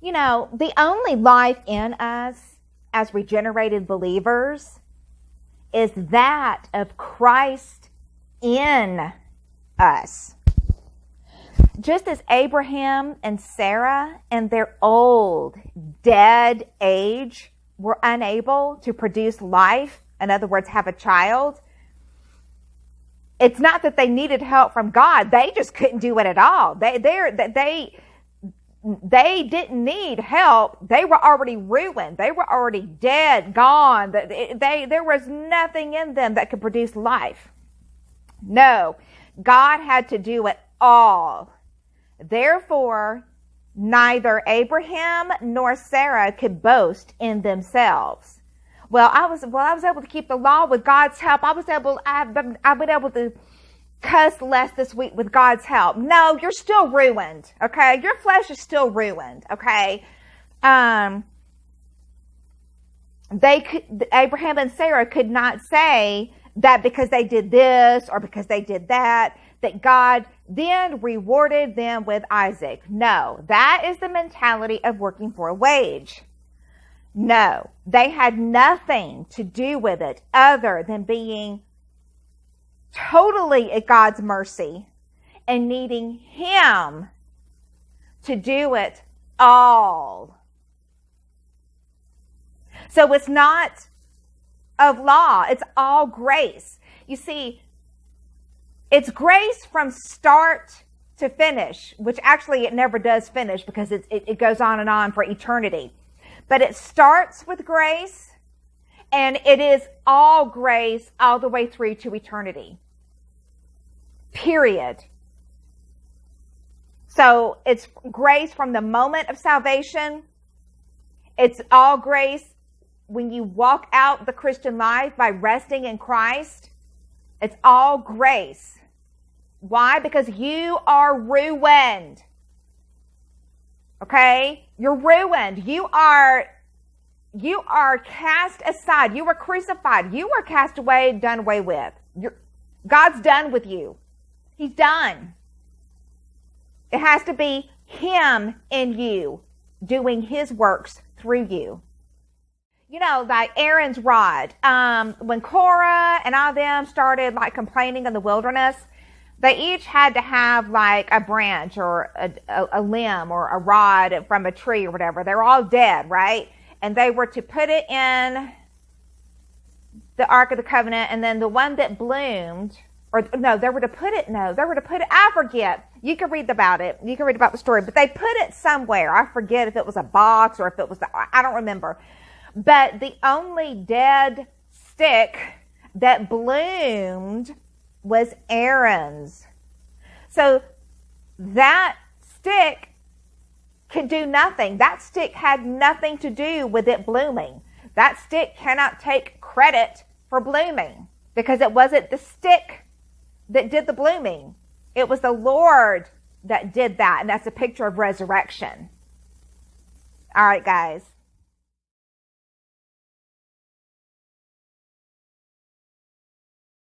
You know, the only life in us as regenerated believers is that of Christ in us. Just as Abraham and Sarah in their old, dead age were unable to produce life, in other words, have a child, it's not that they needed help from God. They just couldn't do it at all. They didn't need help. They were already ruined. They were already dead, gone. There was nothing in them that could produce life. No, God had to do it all. Therefore, neither Abraham nor Sarah could boast in themselves. I was able to keep the law with God's help. I've been able to cuss less this week with God's help. No, you're still ruined. Okay. Your flesh is still ruined. Okay. Abraham and Sarah could not say that because they did this or because they did that God then rewarded them with Isaac. No, that is the mentality of working for a wage. No, they had nothing to do with it other than being totally at God's mercy and needing Him to do it all. So it's not of law. It's all grace. You see, it's grace from start to finish, which actually it never does finish because it goes on and on for eternity. But it starts with grace, and it is all grace all the way through to eternity. Period. So it's grace from the moment of salvation. It's all grace when you walk out the Christian life by resting in Christ. It's all grace. Why? Because you are ruined. Okay? You're ruined. You are cast aside. You were crucified. You were cast away, done away with. God's done with you. He's done. It has to be Him in you doing His works through you. You know, like Aaron's rod. When Korah and all them started complaining in the wilderness, they each had to have a branch or a limb or a rod from a tree or whatever. They were all dead, right? And they were to put it in the Ark of the Covenant, and then the one that bloomed, they were to put it, I forget. You can read about it. You can read about the story, but they put it somewhere. I forget if it was a box or if it was, I don't remember. But the only dead stick that bloomed was Aaron's. So that stick could do nothing. That stick had nothing to do with it blooming. That stick cannot take credit for blooming because it wasn't the stick that did the blooming. It was the Lord that did that. And that's a picture of resurrection. All right, guys.